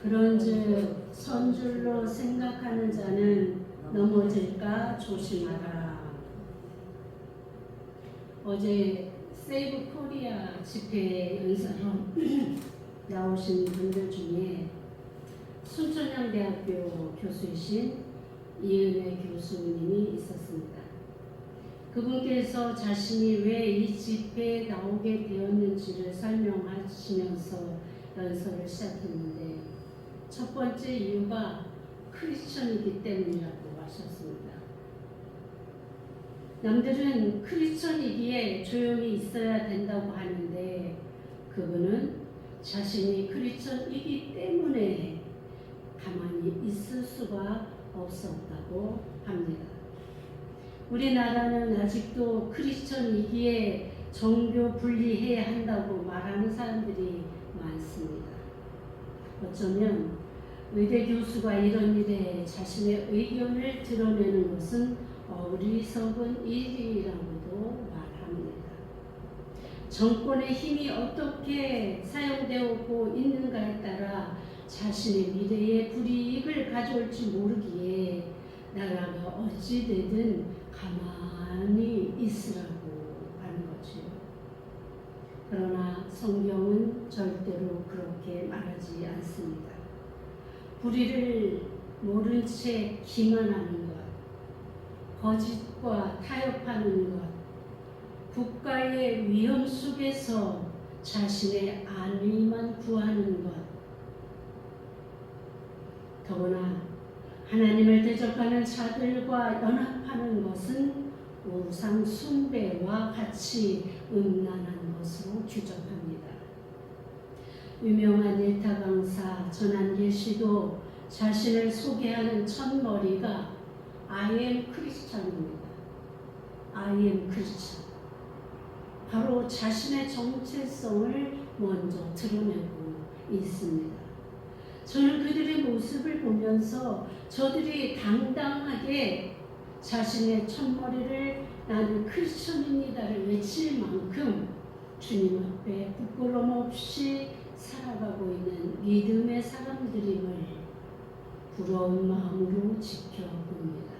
그런즉 선줄로 생각하는 자는 넘어질까 조심하라. 어제 세이브 코리아 집회 연사로 나오신 분들 중에 순천향대학교 교수이신 이은혜 교수님이 있었습니다. 그분께서 자신이 왜 이 집회에 나오게 되었는지를 설명하시면서 연설을 시작했는데, 첫 번째 이유가 크리스천이기 때문이라고 하셨습니다. 남들은 크리스천이기에 조용히 있어야 된다고 하는데, 그분은 자신이 크리스천이기 때문에 가만히 있을 수가 없었다고 합니다. 우리나라는 아직도 크리스천이기에 종교 분리해야 한다고 말하는 사람들이 많습니다. 어쩌면 의대 교수가 이런 일에 자신의 의견을 드러내는 것은 어리석은 일이라고도 말합니다. 정권의 힘이 어떻게 사용되고 있는가에 따라 자신의 미래에 불이익을 가져올지 모르기에 나라가 어찌되든 가만히 있으라고 하는 거죠. 그러나 성경은 절대로 그렇게 말하지 않습니다. 불의를 모른 채 기만하는 것, 거짓과 타협하는 것, 국가의 위험 속에서 자신의 안위만 구하는 것, 더구나 하나님을 대적하는 자들과 연합하는 것은 우상 숭배와 같이 음란한 것으로 규정합니다. 유명한 일타 강사 전한길 씨도 자신을 소개하는 첫머리가 I am Christian입니다. I am Christian. 바로 자신의 정체성을 먼저 드러내고 있습니다. 저는 그들의 모습을 보면서 저들이 당당하게 자신의 첫머리를 나는 크리스천입니다를 외칠 만큼 주님 앞에 부끄럼 없이 살아가고 있는 믿음의 사람들임을 부러운 마음으로 지켜봅니다.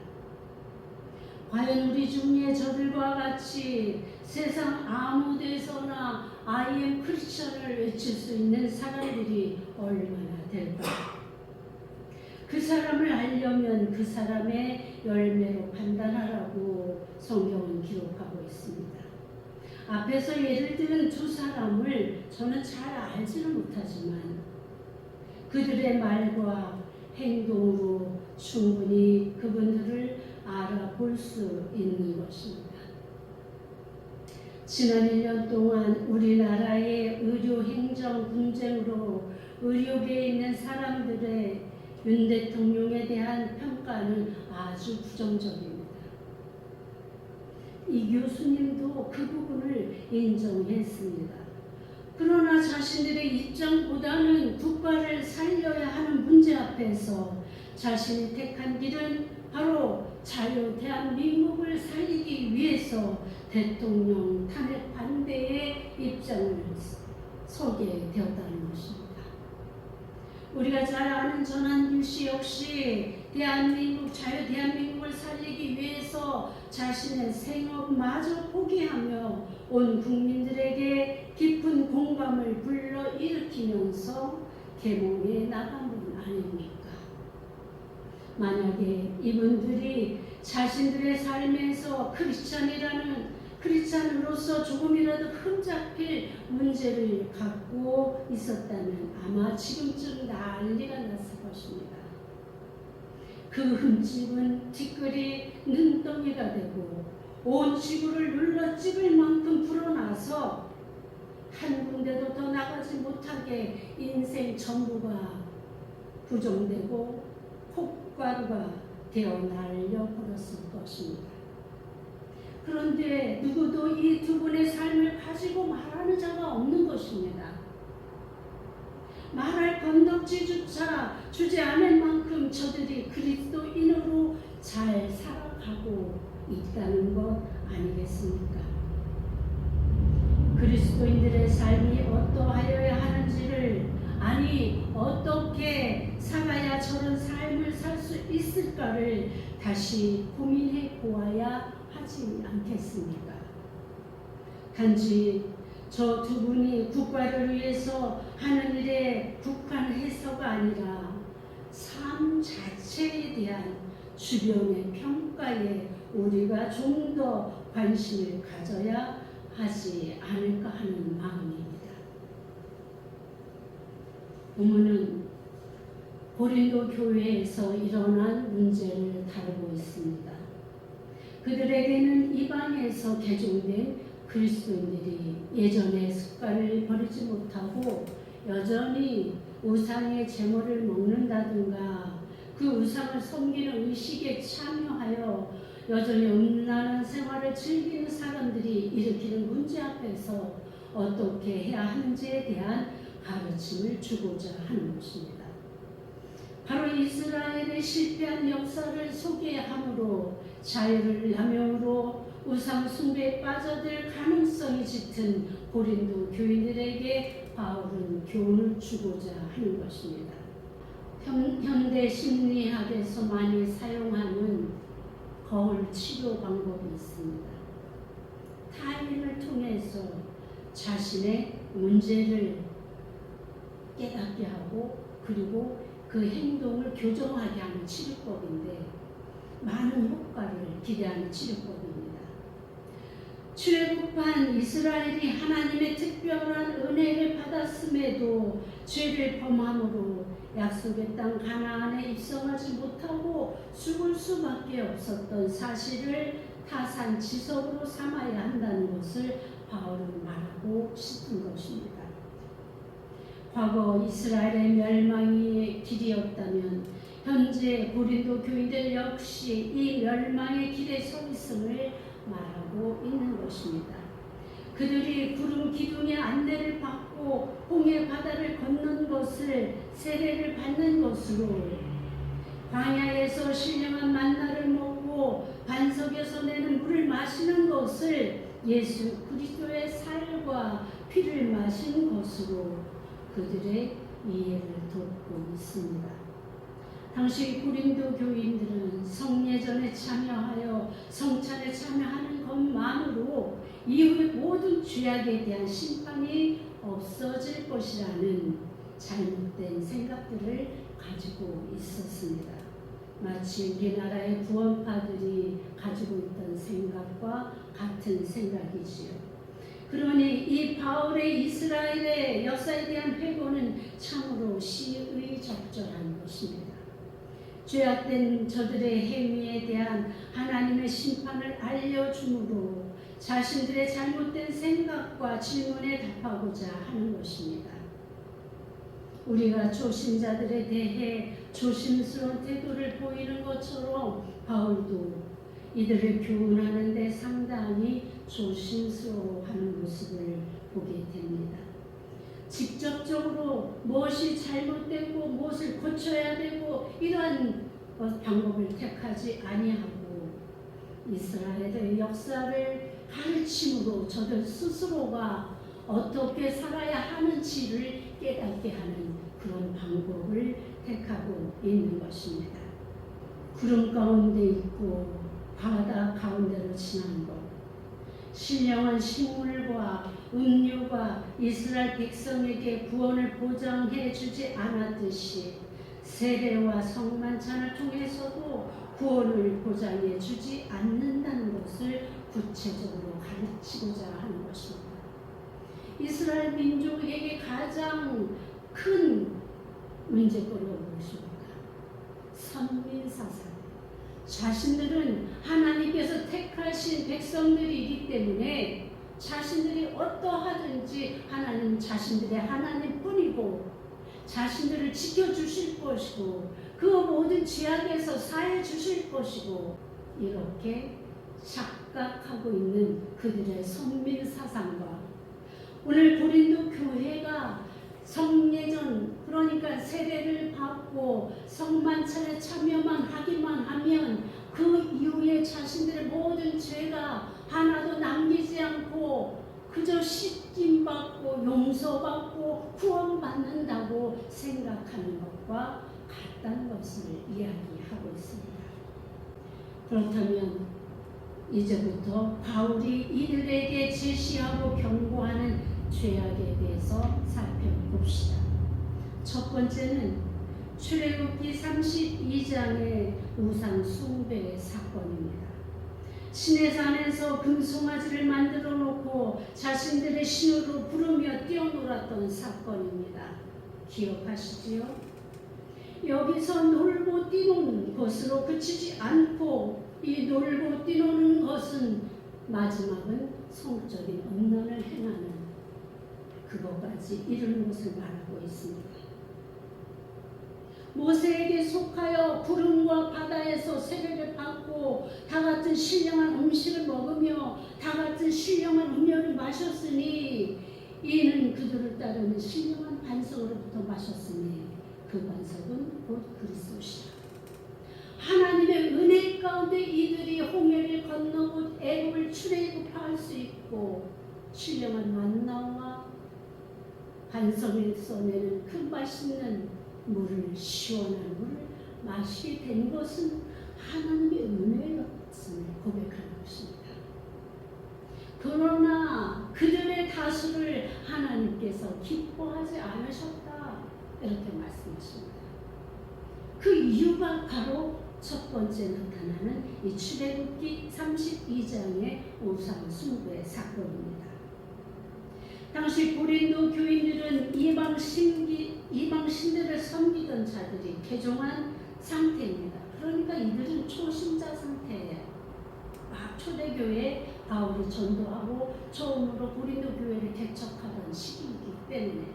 과연 우리 중에 저들과 같이 세상 아무 데서나 I am 크리스천을 외칠 수 있는 사람들이 얼마나 될까요? 그 사람을 알려면 그 사람의 열매로 판단하라고 성경은 기록하고 있습니다. 앞에서 예를 들은 두 사람을 저는 잘 알지는 못하지만 그들의 말과 행동으로 충분히 그분들을 알아볼 수 있는 것입니다. 지난 1년 동안 우리나라의 의료 행정 분쟁으로 의료계에 있는 사람들의 윤 대통령에 대한 평가는 아주 부정적입니다. 이 교수님도 그 부분을 인정했습니다. 그러나 자신들의 입장보다는 국가를 살려야 하는 문제 앞에서 자신이 택한 길은 바로 자유 대한민국을 살리기 위해서 대통령 탄핵 반대의 입장을 서게 되었다는 것입니다. 우리가 잘 아는 전한길 씨 역시 자유 대한민국을 살리기 위해서 자신의 생업마저 포기하며 온 국민들에게 깊은 공감을 불러일으키면서 계몽에 나간 분 아닙니까? 만약에 이분들이 자신들의 삶에서 크리스찬으로서 조금이라도 흠잡힐 문제를 갖고 있었다면 아마 지금쯤 난리가 났을 것입니다. 그 흠집은 티끌이 눈덩이가 되고 온 지구를 눌러찍을 만큼 불어나서 한 군데도 더 나가지 못하게 인생 전부가 부정되고 폭가루가 되어 날려버렸을 것입니다. 그런데 누구도 이 두 분의 삶을 가지고 말하는 자가 없는 것입니다. 말할 건덕지조차 주지 않을 만큼 저들이 그리스도인으로 잘 살아가고 있다는 것 아니겠습니까? 그리스도인들의 삶이 어떠하여야 하는지를, 아니 어떻게 했을까를 다시 고민해 보아야 하지 않겠습니까? 단지 저 두 분이 국가를 위해서 하는 일에 국한해서가 아니라 삶 자체에 대한 주변의 평가에 우리가 좀 더 관심을 가져야 하지 않을까 하는 마음입니다. 본문은 고린도 교회에서 일어난 문제를 다루고 있습니다. 그들에게는 이방에서 개종된 그리스도인들이 예전의 습관을 버리지 못하고 여전히 우상의 제물을 먹는다든가 그 우상을 섬기는 의식에 참여하여 여전히 음란한 생활을 즐기는 사람들이 일으키는 문제 앞에서 어떻게 해야 하는지에 대한 가르침을 주고자 하는 것입니다. 바로 이스라엘의 실패한 역사를 소개함으로 자유를 남용으로 우상 숭배에 빠져들 가능성이 짙은 고린도 교인들에게 바울은 교훈을 주고자 하는 것입니다. 현대 심리학에서 많이 사용하는 거울 치료 방법이 있습니다. 타인을 통해서 자신의 문제를 깨닫게 하고 그리고 그 행동을 교정하게 하는 치료법인데 많은 효과를 기대하는 치료법입니다. 출애굽한 이스라엘이 하나님의 특별한 은혜를 받았음에도 죄를 범함으로 약속의 땅 가나안에 입성하지 못하고 죽을 수밖에 없었던 사실을 타산지석으로 삼아야 한다는 것을 바울은 말하고 싶은 것입니다. 과거 이스라엘의 멸망의 길이었다면 현재 고린도 교인들 역시 이 멸망의 길에 서 있음을 말하고 있는 것입니다. 그들이 구름 기둥의 안내를 받고 홍해 바다를 건넌 것을 세례를 받는 것으로 광야에서 신령한 만나를 먹고 반석에서 내는 물을 마시는 것을 예수 그리스도의 살과 피를 마신 것으로 그들의 이해를 돕고 있습니다. 당시 고린도 교인들은 성례전에 참여하여 성찬에 참여하는 것만으로 이후의 모든 죄악에 대한 심판이 없어질 것이라는 잘못된 생각들을 가지고 있었습니다. 마치 우리나라의 구원파들이 가지고 있던 생각과 같은 생각이지요. 그러니 이 바울의 이스라엘의 역사에 대한 회고는 참으로 시의적절한 것입니다. 죄악된 저들의 행위에 대한 하나님의 심판을 알려주므로 자신들의 잘못된 생각과 질문에 답하고자 하는 것입니다. 우리가 조심자들에 대해 조심스러운 태도를 보이는 것처럼 바울도 이들을 교훈하는 데 상당히 조심스러워하는 모습을 보게 됩니다. 직접적으로 무엇이 잘못되고 무엇을 고쳐야 되고 이러한 방법을 택하지 아니하고 이스라엘의 역사를 가르침으로 저들 스스로가 어떻게 살아야 하는지를 깨닫게 하는 그런 방법을 택하고 있는 것입니다. 구름 가운데 있고 바다 가운데로 지난 것, 신령한 식물과 음료가 이스라엘 백성에게 구원을 보장해 주지 않았듯이 세례와 성만찬을 통해서도 구원을 보장해 주지 않는다는 것을 구체적으로 가르치고자 하는 것입니다. 이스라엘 민족에게 가장 큰 문제거리가 무엇입니까? 선민사상. 자신들은 하나님께서 택하신 백성들이기 때문에 자신들이 어떠하든지 하나님 자신들의 하나님뿐이고 자신들을 지켜주실 것이고 그 모든 죄악에서 사해 주실 것이고 이렇게 착각하고 있는 그들의 선민 사상과 오늘 고린도 교회가 성례전 그러니까 세례를 받고 성만찬에 참여만 하기만 하면 그 이후에 자신들의 모든 죄가 하나도 남기지 않고 그저 씻김받고 용서받고 구원받는다고 생각하는 것과 갔다는 것을 이야기하고 있습니다. 그렇다면 이제부터 바울이 이들에게 제시하고 경고하는 죄악에 대해서 살펴봅시다. 첫 번째는 출애굽기 32장의 우상 숭배의 사건입니다. 시내산에서 금송아지를 만들어 놓고 자신들의 신으로 부르며 뛰어놀았던 사건입니다. 기억하시지요? 여기서 놀고 뛰노는 것으로 그치지 않고 이 놀고 뛰노는 것은 마지막은 성적인 음란을 행하는 그것까지 이르는 것을 말하고 있습니다. 모세에게 속하여 구름과 바다에서 세례를 받고 다 같은 신령한 음식을 먹으며 다 같은 신령한 음료를 마셨으니 이는 그들을 따르는 신령한 반석으로부터 마셨으니 그 반석은 곧 그리스도시라. 하나님의 은혜 가운데 이들이 홍해를 건너고 애굽을 출애굽할 수 있고 신령한 만나와 반석에서 내는 그 맛있는 물을, 시원한 물을 마시게 된 것은 하나님의 은혜였음을 고백하는 것입니다. 그러나 그들의 다수를 하나님께서 기뻐하지 않으셨다, 이렇게 말씀하십니다. 그 이유가 바로 첫 번째 나타나는 이 출애굽기 32장의 우상 숭배 사건입니다. 당시 고린도 교인들은 이방 신들을 섬기던 자들이 개종한 상태입니다. 그러니까 이들은 초신자 상태예요. 초대교회에 바울이 전도하고 처음으로 고린도 교회를 개척하던 시기이기 때문에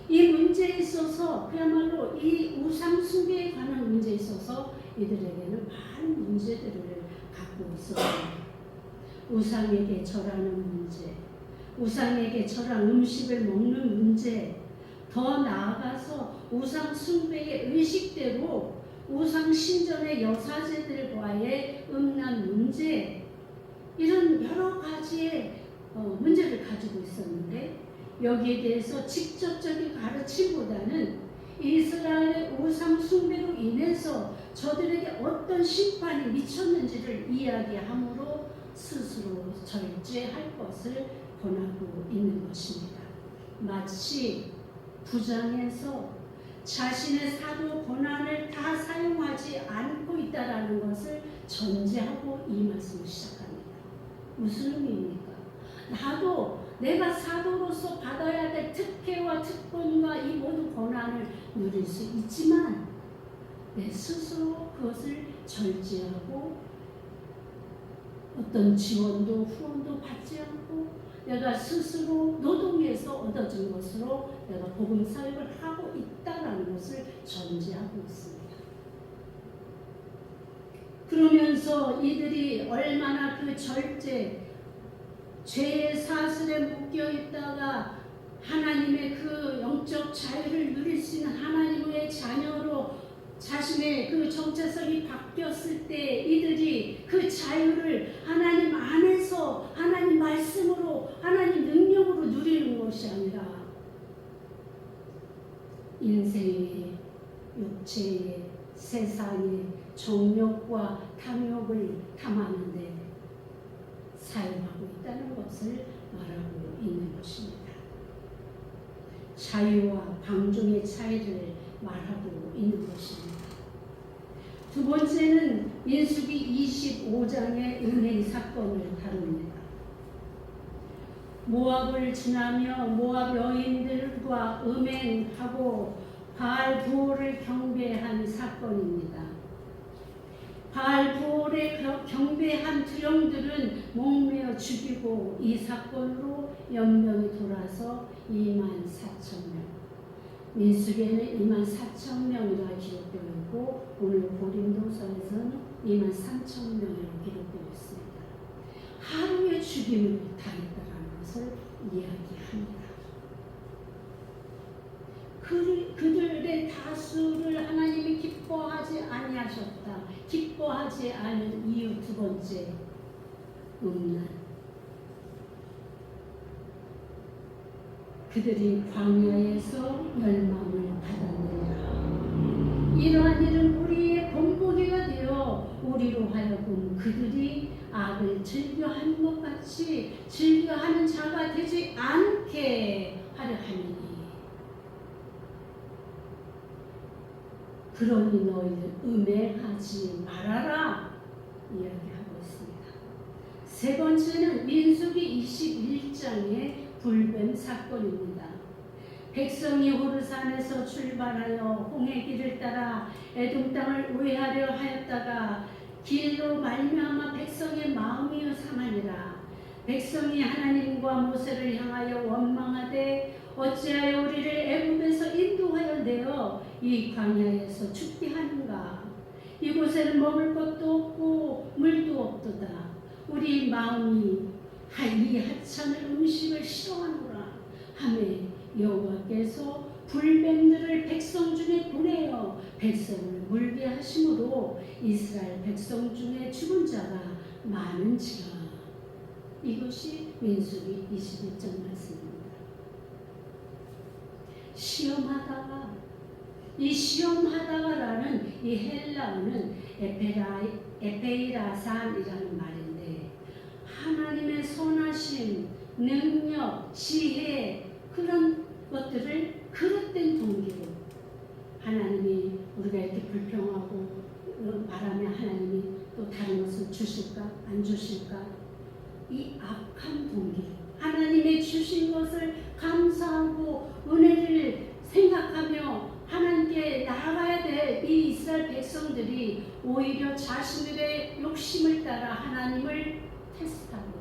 이 문제에 있어서 그야말로 이 우상 숭배에 관한 문제에 있어서 이들에게는 많은 문제들을 갖고 있었습니다. 우상에게 절하는 문제, 우상에게 절한 음식을 먹는 문제, 더 나아가서 우상 숭배의 의식대로 우상 신전의 여사제들과의 음란 문제, 이런 여러 가지의 문제를 가지고 있었는데 여기에 대해서 직접적인 가르침보다는 이스라엘의 우상 숭배로 인해서 저들에게 어떤 심판이 미쳤는지를 이야기함으로 스스로 절제할 것을 권하고 있는 것입니다. 마치 부장에서 자신의 사도 권한을 다 사용하지 않고 있다라는 것을 전제하고 이 말씀을 시작합니다. 무슨 의미입니까? 나도 내가 사도로서 받아야 될 특혜와 특권과 이 모든 권한을 누릴 수 있지만 내 스스로 그것을 절제하고 어떤 지원도 후원도 받지 않고 내가 스스로 노동해서 얻어진 것으로 내가 복음 사역을 하고 있다라는 것을 전제하고 있습니다. 그러면서 이들이 얼마나 그 절제, 죄의 사슬에 묶여 있다가 하나님의 그 영적 자유를 누릴 수 있는 하나님의 자녀로 자신의 그 정체성이 바뀌었을 때 이들이 그 자유를 하나님 안에서 하나님 말씀으로 하나님 능력으로 누리는 것이 아니라 인생의 육체의 세상의 정욕과 탐욕을 탐하는 데 사용하고 있다는 것을 말하고 있는 것입니다. 자유와 방종의 차이를 말하고 있는 것입니다. 두 번째는 민수기 25장의 음행 사건을 다룹니다. 모압을 지나며 모압 여인들과 음행하고 바알 부호를 경배한 사건입니다. 바알 부호를 경배한 두령들은 목매어 죽이고 이 사건으로 연명이 돌아서 24,000명, 민수기에는 24,000명이라 기록되어 있고 오늘 고린도서에서는 23,000명이라고 기록되어 있습니다. 하루의 죽임을 당했다는 것을 이야기합니다. 그들의 다수를 하나님이 기뻐하지 아니하셨다. 기뻐하지 않은 이유 두 번째, 음란. 그들이 광야에서 멸망을 받았느니라. 이러한 일은 우리의 본보기가 되어 우리로 하여금 그들이 악을 즐겨하는 것 같이 즐겨하는 자가 되지 않게 하려 하니 그러니 너희는 음행하지 말아라 이야기하고 있습니다. 세 번째는 민수기 21장의 불뱀 사건입니다. 백성이 호르산에서 출발하여 홍해 길을 따라 에돔 땅을 우회하려 하였다가 길로 말미암아 백성의 마음이 상하니라. 백성이 하나님과 모세를 향하여 원망하되 어찌하여 우리를 애굽에서 인도하여 내어 이 광야에서 죽게 하는가. 이곳에는 먹을 것도 없고 물도 없도다. 우리 마음이 이 하찮은 음식을 싫어하노라 하매 여호와께서 불뱀들을 백성 중에 보내어 백성을 물게 하심으로 이스라엘 백성 중에 죽은 자가 많은지라. 이것이 민수기 21장 말씀입니다. 시험하다가, 이 시험하다가라는 이 헬라어는 에페이라산이라는 말인데 하나님의 선하심, 능력, 지혜 그런 것들을 그릇된 동기로 하나님이 우리가 이렇게 불평하고 말하면 하나님이 또 다른 것을 주실까 안 주실까 이 악한 동기로 하나님의 주신 것을 감사하고 은혜를 생각하며 하나님께 나아가야 될 이 이스라엘 백성들이 오히려 자신들의 욕심을 따라 하나님을 테스트하고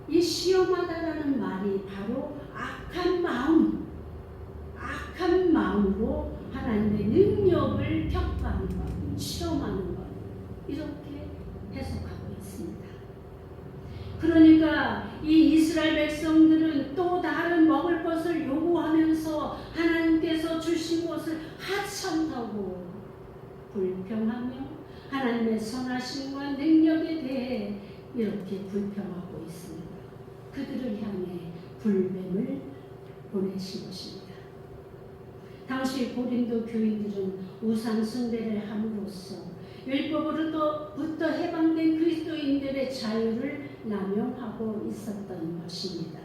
이 시험하다라는 말이 바로 악한 마음으로 하나님의 능력을 평가하는 것, 시험하는 것 이렇게 해석하고 있습니다. 그러니까 이 이스라엘 백성들은 또 다른 먹을 것을 요구하면서 하나님께서 주신 것을 하찮다고 불평하며 하나님의 선하심과 능력에 대해 이렇게 불평하고 있습니다. 그들을 향해 불뱀을 보내신 것입니다. 당시 고린도 교인들은 우상 숭배를 함으로써 율법으로부터 해방된 그리스도인들의 자유를 남용하고 있었던 것입니다.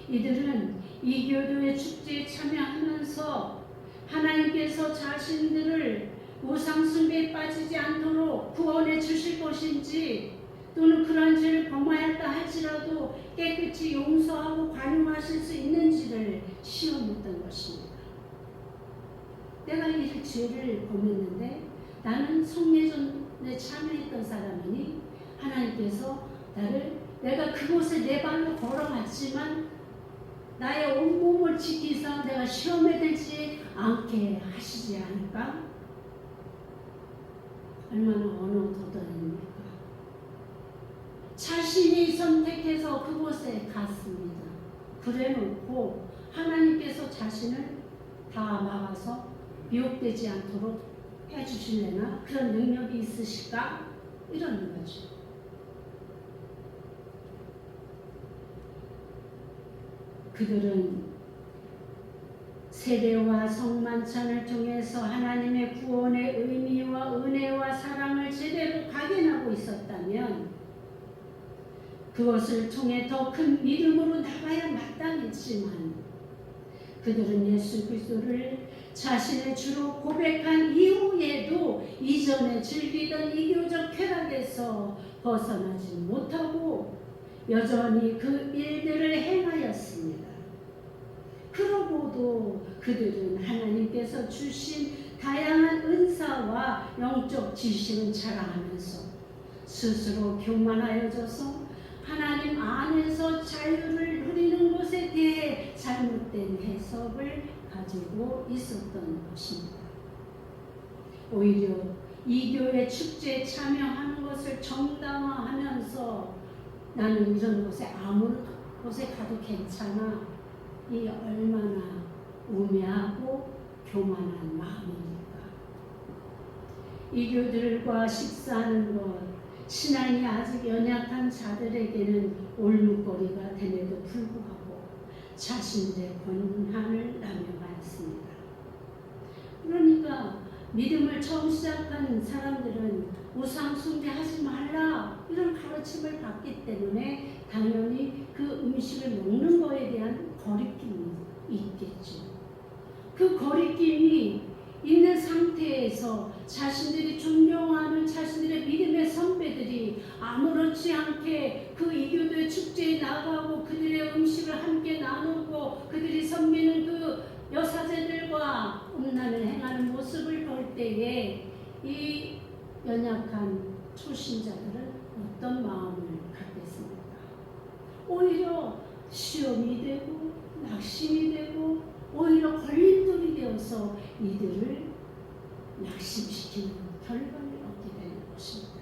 이들은 이교도의 축제에 참여하면서 하나님께서 자신들을 우상 숭배에 빠지지 않도록 구원해 주실 것인지 또는 그런 죄를 범하였다 할지라도 깨끗이 용서하고 관용하실 수 있는지를 시험했던 것입니다. 내가 이 죄를 범했는데 나는 성례전에 참여했던 사람이니 하나님께서 내가 그곳에 내 발로 걸어갔지만 나의 온몸을 지키사 내가 시험에 들지 않게 하시지 않을까? 얼마나 언어도덕입니까? 자신이 선택해서 그곳에 갔습니다. 그래놓고 하나님께서 자신을 다 막아서 미혹되지 않도록 해주실래나? 그런 능력이 있으실까? 이러는 거죠. 그들은 세례와 성만찬을 통해서 하나님의 구원의 의미와 은혜와 사랑을 제대로 각인하고 있었다면 그것을 통해 더 큰 믿음으로 나가야 마땅했지만 그들은 예수 그리스도를 자신의 주로 고백한 이후에도 이전에 즐기던 이교적 쾌락에서 벗어나지 못하고 여전히 그 일들을 행하였습니다. 그러고도 그들은 하나님께서 주신 다양한 은사와 영적 지식을 자랑하면서 스스로 교만하여져서 하나님 안에서 자유를 누리는 것에 대해 잘못된 해석을 가지고 있었던 것입니다. 오히려 이교의 축제에 참여하는 것을 정당화하면서 나는 이런 곳에 아무 곳에 가도 괜찮아. 이 얼마나 우매하고 교만한 마음입니까? 이교들과 식사하는 것, 신앙이 아직 연약한 자들에게는 올무거리가 됨에도 불구하고 자신들의 권한을 남용하였습니다. 그러니까 믿음을 처음 시작한 사람들은 우상 숭배하지 말라 이런 가르침을 받기 때문에 당연히 그 음식을 먹는 거에 대한 거리낌이 있겠죠. 그 거리낌이 있는 상태에서 자신들이 존경하는 자신들의 믿음의 선배들이 아무렇지 않게 그 이교도의 축제에 나가고 그들의 음식을 함께 나누고 그들이 섬기는 그 여사제들과 음란을 행하는 모습을 볼 때에 이 연약한 초신자들은 어떤 마음을 갖겠습니까? 오히려 시험이 되고 낙심이 되고 오히려 걸림돌이 되어서 이들을 낙심시키는 결과를 얻게 되는 것입니다.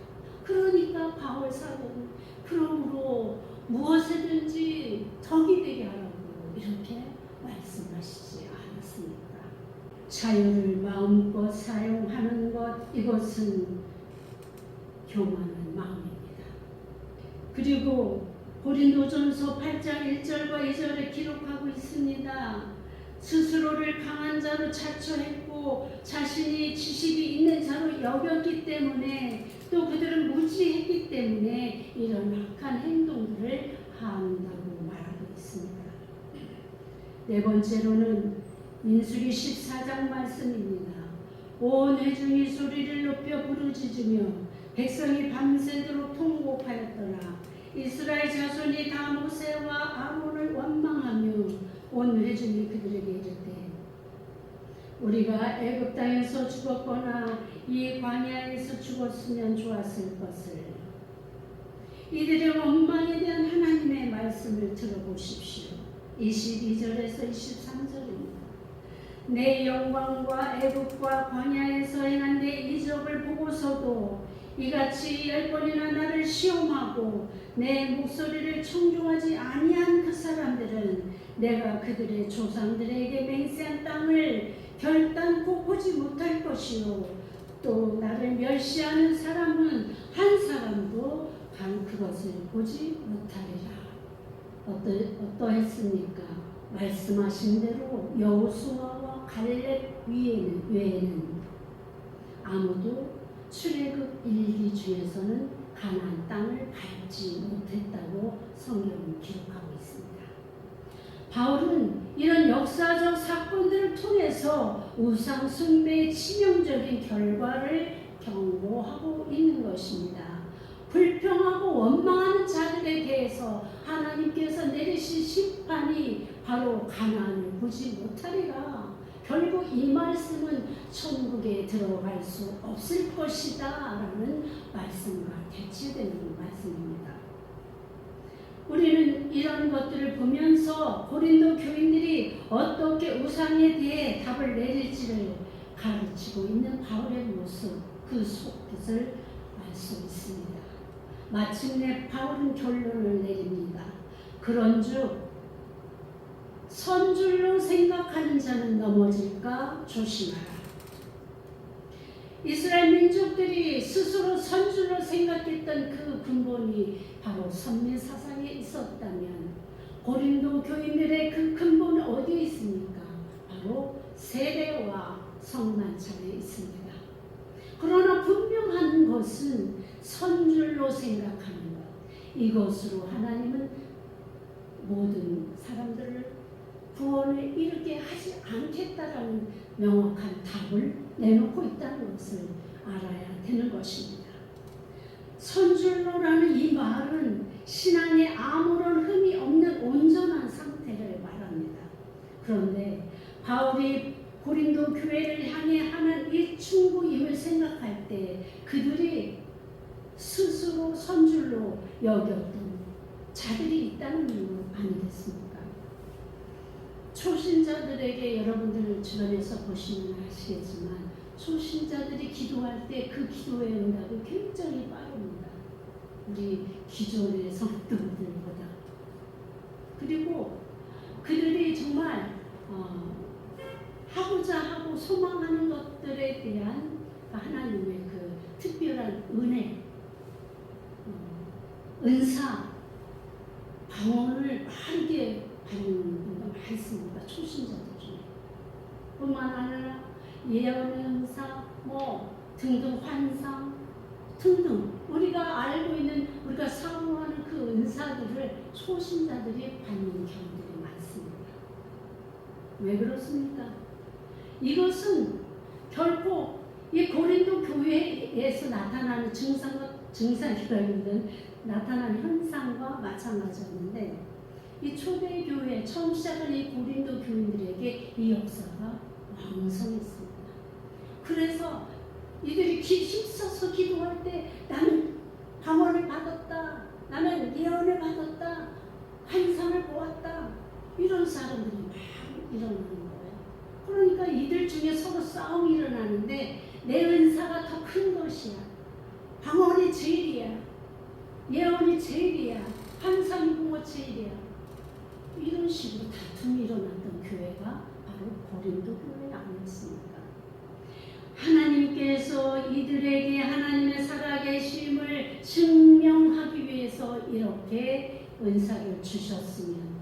그러니까 바울 사도는 그러므로 무엇이든지 덕이 되게 하라고 이렇게 말씀하시지 않았습니까? 자유를 마음껏 사용하는 것, 이것은 교만한 마음입니다. 그리고 고린도전서 8장 1절과 2절에 기록하고 있습니다. 스스로를 강한 자로 자처했고 자신이 지식이 있는 자로 여겼기 때문에 또 그들은 무지했기 때문에 이런 악한 행동들을 한다고 말하고 있습니다. 네 번째로는 민수기 14장 말씀입니다. 온 회중이 소리를 높여 부르짖으며 백성이 밤새도록 통곡하였더라. 이스라엘 자손이 다 모세와 아론을 원망하며 온 회중이 그들에게 이르되 우리가 애굽 땅에서 죽었거나 이 광야에서 죽었으면 좋았을 것을. 이들의 원망에 대한 하나님의 말씀을 들어보십시오. 22절에서 23절입니다. 내 영광과 애굽과 광야에서 행한 내 이적을 보고서도 이같이 10번이나 나를 시험하고 내 목소리를 청종하지 아니한 그 사람들은 내가 그들의 조상들에게 맹세한 땅을 결단코 보지 못할 것이요 또 나를 멸시하는 사람은 한 사람도 단 그것을 보지 못하리라. 어떠했습니까? 말씀하신 대로 여호수아와 갈렙 외에는 아무도 출애굽 1기 중에서는 가나안 땅을 밟지 못했다고 성경은 기록하고 있습니다. 바울은 이런 역사적 사건들을 통해서 우상 숭배의 치명적인 결과를 경고하고 있는 것입니다. 불평하고 원망하는 자들에 대해서 하나님께서 내리신 심판이 바로 가나안을 보지 못하리라. 결국 이 말씀은 천국에 들어갈 수 없을 것이다 라는 말씀과 대치되는 말씀입니다. 우리는 이런 것들을 보면서 고린도 교인들이 어떻게 우상에 대해 답을 내릴지를 가르치고 있는 바울의 모습, 그 속뜻을 알 수 있습니다. 마침내 바울은 결론을 내립니다. 그런즉 선줄로 생각하는 자는 넘어질까 조심하라. 이스라엘 민족들이 스스로 선줄로 생각했던 그 근본이 바로 선민사상에 있었다면 고린도 교인들의 그 근본은 어디에 있습니까? 바로 세례와 성만찬에 있습니다. 그러나 분명한 것은 선줄로 생각하는 것, 이것으로 하나님은 모든 사람들을 구원에 이르게 하지 않겠다라는 명확한 답을 내놓고 있다는 것을 알아야 되는 것입니다. 선줄로라는 이 말은 신앙에 아무런 흠이 없는 온전한 상태를 말합니다. 그런데 바울이 고린도 교회를 향해 하는 이 충고임을 생각할 때 그들이 스스로 선줄로 여겼던 자들이 있다는 것 아니겠습니까? 초신자들에게 여러분들 주변에서 보시면 아시겠지만 초신자들이 기도할 때 그 기도의 응답이 굉장히 빠릅니다. 우리 기존의 성도들보다. 그리고 그들이 정말 하고자 하고 소망하는 것들에 대한 하나님의 그 특별한 은혜, 은사, 방언을 빠르게 받는 분도 많습니다. 초신자들 중에. 뿐만 아니라 예언의 은사, 등등 환상 등등 우리가 알고 있는 우리가 사모하는 그 은사들을 초신자들이 받는 경우들이 많습니다. 왜 그렇습니까? 이것은 결코 이 고린도 교회에서 나타나는 증상이라기보다는 나타나는 현상과 마찬가지였는데 이 초대 교회 처음 시작한 이 고린도 교인들에게 이 역사가 왕성했습니다. 그래서 이들이 힘써서 기도할 때 나는 방언을 받았다, 나는 예언을 받았다, 환상을 보았다, 이런 사람들이 막 일어나는 거예요. 그러니까 이들 중에 서로 싸움이 일어나는데 내 은사가 더 큰 것이야, 방언이 제일이야, 예언이 제일이야, 환상이 본 것 제일이야, 이런 식으로 다툼이 일어났던 교회가 바로 고린도 교회 아니었습니까? 하나님께서 이들에게 하나님의 살아계심을 증명하기 위해서 이렇게 은사를 주셨으면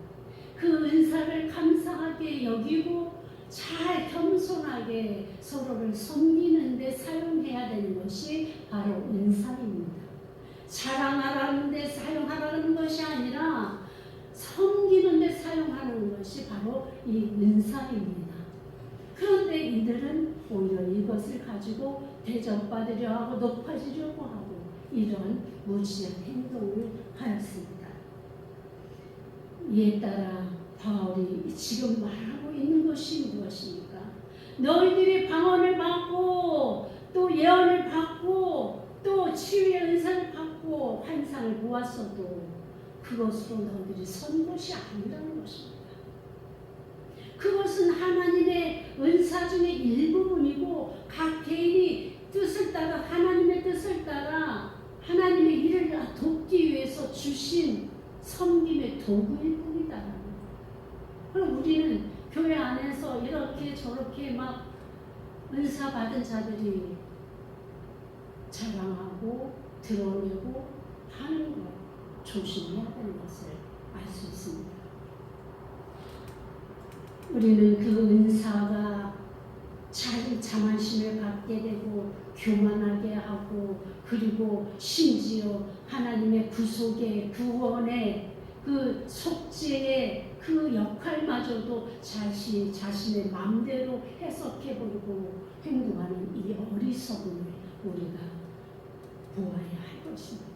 그 은사를 감사하게 여기고 잘 겸손하게 서로를 섬기는 데 사용해야 되는 것이 바로 은사입니다. 자랑하라는 데 사용하라는 것이 아니라 섬기는 데 사용하는 것이 바로 이 은사입니다. 그런데 이들은 오히려 이것을 가지고 대접받으려 하고 높아지려고 하고 이런 무지한 행동을 하였습니다. 이에 따라 바울이 지금 말하고 있는 것이 무엇입니까? 너희들이 방언을 받고 또 예언을 받고 또 치유의 은사를 받고 환상을 보았어도 그것으로 너희들이 선 것이 아니라는 것입니다. 그것은 하나님의 은사 중의 일부분이고 각 개인이 뜻을 따라 하나님의 뜻을 따라 하나님의 일을 돕기 위해서 주신 섬김의 도구일 뿐이다. 그럼 우리는 교회 안에서 이렇게 저렇게 막 은사 받은 자들이 자랑하고 드러내고 하는 것 조심해야 되는 것을 알 수 있습니다. 우리는 그 은사가 자만심을 갖게 되고 교만하게 하고 그리고 심지어 하나님의 구속의 구원의 그 속죄의 그 역할마저도 자신의 마음대로 해석해버리고 행동하는 이 어리석음을 우리가 보아야 할 것입니다.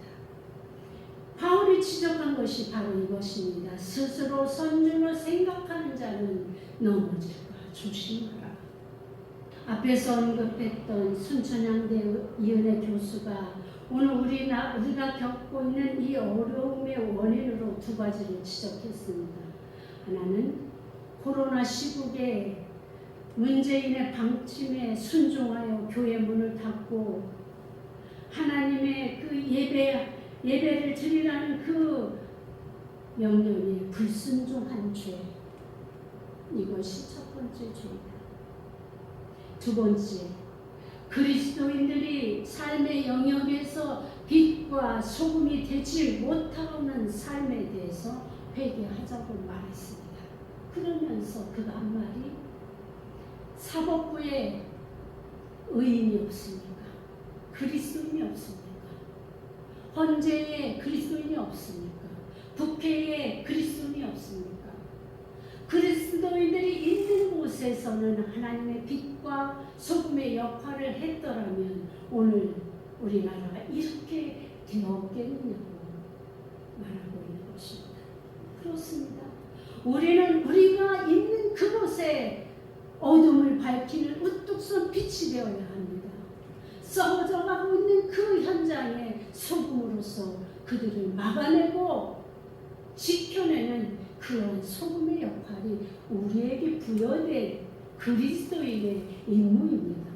바울이 지적한 것이 바로 이것입니다. 스스로 선줄로 생각하는 자는 넘어질까 조심하라. 앞에서 언급했던 순천향대 이은혜 교수가 오늘 우리가 겪고 있는 이 어려움의 원인으로 두 가지를 지적했습니다. 하나는 코로나 시국에 문재인의 방침에 순종하여 교회 문을 닫고 하나님의 그 예배를 드리라는 그 명령에 불순종한 죄, 이것이 첫 번째 죄이다. 두 번째, 그리스도인들이 삶의 영역에서 빛과 소금이 되지 못하는 삶에 대해서 회개하자고 말했습니다. 그러면서 그가 한 말이 사법부에 의인이 없습니까? 그리스도인이 없습니까? 헌재에 그리스도인이 없습니까? 국회에 그리스도인이 없습니까? 그리스도인들이 있는 곳에서는 하나님의 빛과 소금의 역할을 했더라면 오늘 우리나라가 이렇게 되었겠느냐고 말하고 있는 것입니다. 그렇습니다. 우리가 있는 그곳에 어둠을 밝히는 우뚝 선 빛이 되어야 합니다. 썩어져가고 있는 그 현장에 소금으로서 그들을 막아내고 지켜내는 그런 소금의 역할이 우리에게 부여된 그리스도인의 임무입니다.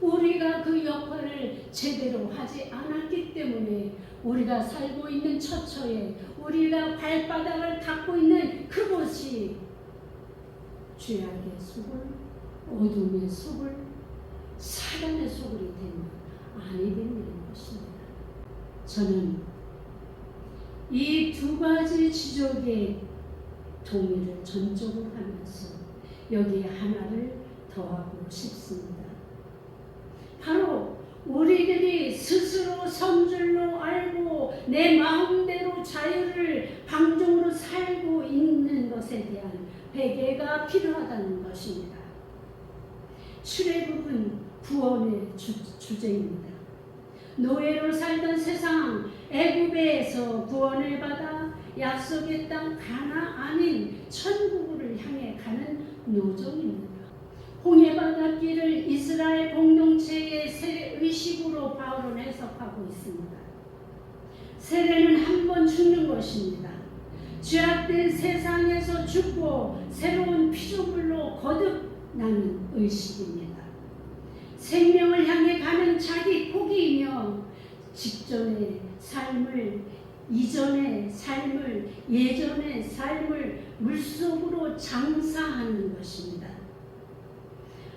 우리가 그 역할을 제대로 하지 않았기 때문에 우리가 살고 있는 처처에 우리가 발바닥을 닦고 있는 그곳이 죄악의 속을, 어둠의 속을, 사단의 속을이 되면 아니 되는 것입니다. 저는 이 두 가지 지적의 동의를 전적으로 하면서 여기에 하나를 더하고 싶습니다. 바로 우리들이 스스로 선줄로 알고 내 마음대로 자유를 방종으로 살고 있는 것에 대한 회개가 필요하다는 것입니다. 출애굽은 구원의 주제입니다. 노예로 살던 세상 애굽에서 구원을 받아 약속의 땅 가나안인 천국을 향해 가는 노정입니다. 홍해바닷길을 이스라엘 공동체의 세례의식으로 바울은 해석하고 있습니다. 세례는 한 번 죽는 것입니다. 죄악된 세상에서 죽고 새로운 피조물로 거듭나는 의식입니다. 생명을 향해 가는 자기 포기이며 직전의 삶을, 이전의 삶을, 예전의 삶을 물속으로 장사하는 것입니다.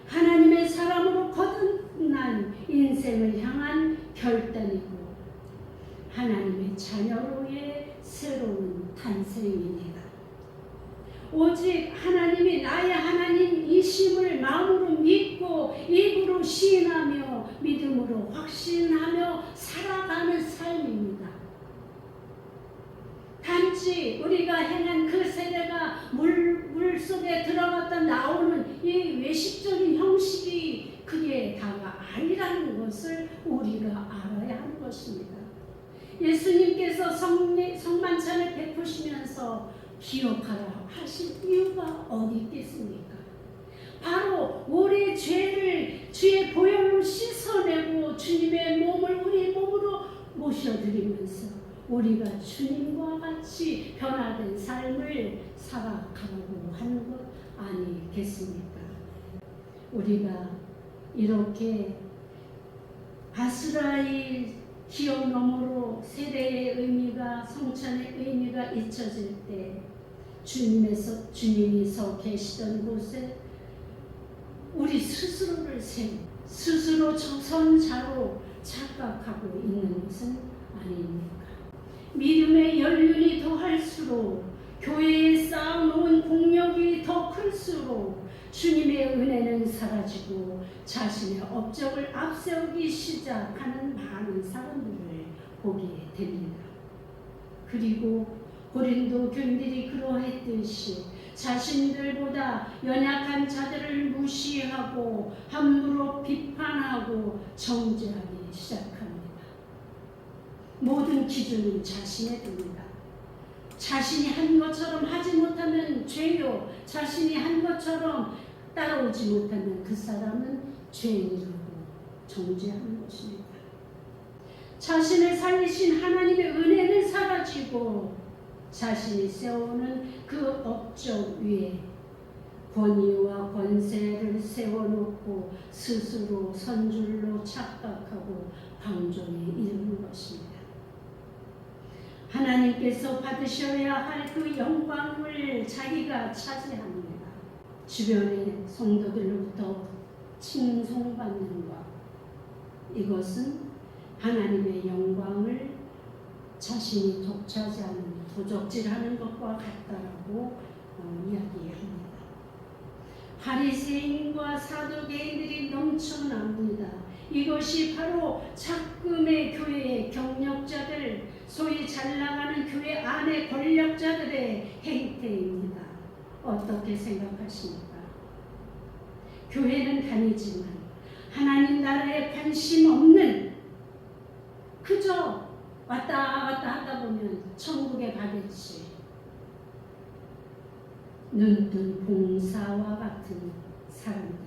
하나님의 사람으로 거듭난 인생을 향한 결단이고 하나님의 자녀로의 새로운 탄생입니다. 오직 하나님이 나의 하나님이심을 마음으로 믿고 입으로 시인하며 믿음으로 확신하며 살아가는 삶입니다. 단지 우리가 행한 그 세대가 물속에 들어갔다 나오는 이 외식적인 형식이 그게 다가 아니라는 것을 우리가 알아야 하는 것입니다. 예수님께서 성만찬을 베푸시면서 기억하라 하신 이유가 어디 있겠습니까? 바로 우리의 죄를 주의 보혈로 씻어내고 주님의 몸을 우리 몸으로 모셔드리면서 우리가 주님과 같이 변화된 삶을 살아가려고 하는 것 아니겠습니까? 우리가 이렇게 아스라엘 기억 너머로 세례의 의미가, 성찬의 의미가 잊혀질 때 주님이 서 계시던 곳에 우리 스스로를 스스로 선자로 착각하고 있는 것은 아닙니까? 믿음의 연륜이 더할수록 교회에 쌓아놓은 공력이 더 클수록 주님의 은혜는 사라지고 자신의 업적을 앞세우기 시작하는 많은 사람들을 보게 됩니다. 그리고 고린도 교인들이 그러했듯이 자신들보다 연약한 자들을 무시하고 함부로 비판하고 정죄하기 시작합니다. 모든 기준은 자신에 듭니다. 자신이 한 것처럼 하지 못하면 죄요, 자신이 한 것처럼 따라오지 못하면 그 사람은 죄인이라고 정죄하는 것입니다. 자신을 살리신 하나님의 은혜는 사라지고 자신이 세우는 그 업적 위에 권위와 권세를 세워놓고 스스로 선줄로 착각하고 방종에 이르는 것입니다. 하나님께서 받으셔야 할 그 영광을 자기가 차지합니다. 주변의 성도들로부터 칭송받는 것, 이것은 하나님의 영광을 자신이 독차지하는, 도적질하는 것과 같다라고 이야기합니다. 바리새인과 사두개인들이 넘쳐납니다. 이것이 바로 작금의 교회의 경력자들, 소위 잘나가는 교회 안의 권력자들의 행태입니다. 어떻게 생각하십니까? 교회는 다니지만 하나님 나라에 관심 없는, 그저 왔다 갔다 하다 보면 천국에 가겠지, 눈뜬 봉사와 같은 사람들.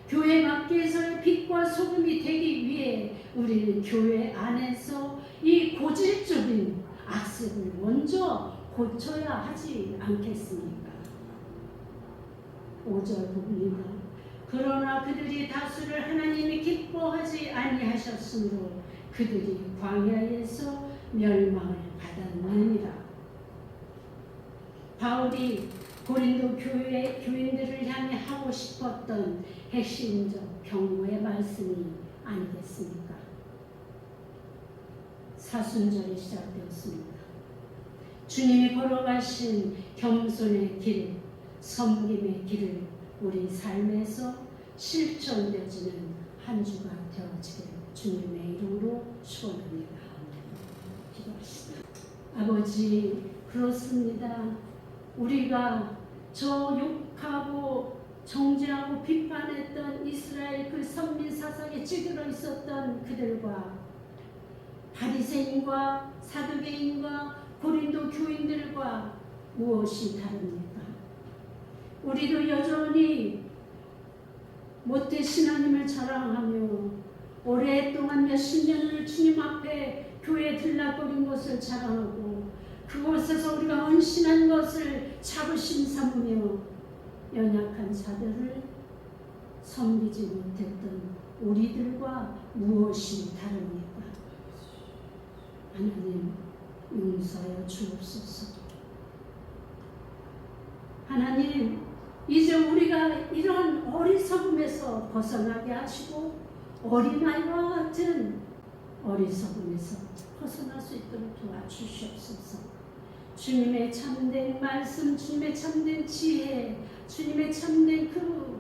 교회 밖에서의 빛과 소금이 되기 위해 우리는 교회 안에서 이 고질적인 악습을 먼저 고쳐야 하지 않겠습니까? 5절 봅니다. 그러나 그들이 다수를 하나님이 기뻐하지 아니하셨으므로 그들이 광야에서 멸망을 받았느니라. 바울이 고린도 교회 교인들을 향해 하고 싶었던 핵심적 경고의 말씀이 아니겠습니까? 사순절이 시작되었습니다. 주님이 걸어가신 겸손의 길, 섬김의 길을 우리 삶에서 실천되어지는 한 주가 되어지길 주님의 이름으로 축원합니다. 기도하시다. 아버지, 그렇습니다. 우리가 저 욕하고 정죄하고 비판했던 이스라엘 그 선민 사상에 찌들어 있었던 그들과 바리새인과 사두개인과 고린도 교인들과 무엇이 다릅니까? 우리도 여전히 못되신 하나님을 자랑하며 오랫동안 몇십 년을 주님 앞에 교회에 들락거린 것을 자랑하고 그곳에서 우리가 헌신한 것을 자부심 삼으며 연약한 자들을 섬기지 못했던 우리들과 무엇이 다릅니까? 하나님, 용서하여 주옵소서. 하나님, 이제 우리가 이런 어리석음에서 벗어나게 하시고 어린아이와 같은 어리석음에서 벗어날 수 있도록 도와주시옵소서. 주님의 참된 말씀, 주님의 참된 지혜, 주님의 참된 그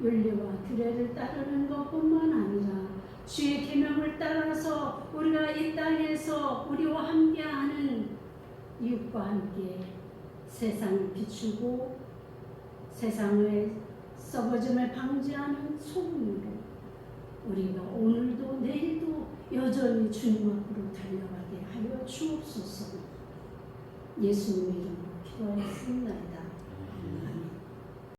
윤리와 규례를 따르는 것뿐만 아니라 주의 계명을 따라서 우리가 이 땅에서 우리와 함께하는 이웃과 함께 세상을 비추고 세상의 썩어짐을 방지하는 소금으로 우리가 오늘도 내일도 여전히 주님 앞으로 달려가게 하여 주옵소서. 예수님의 이름으로 기도하였습니다.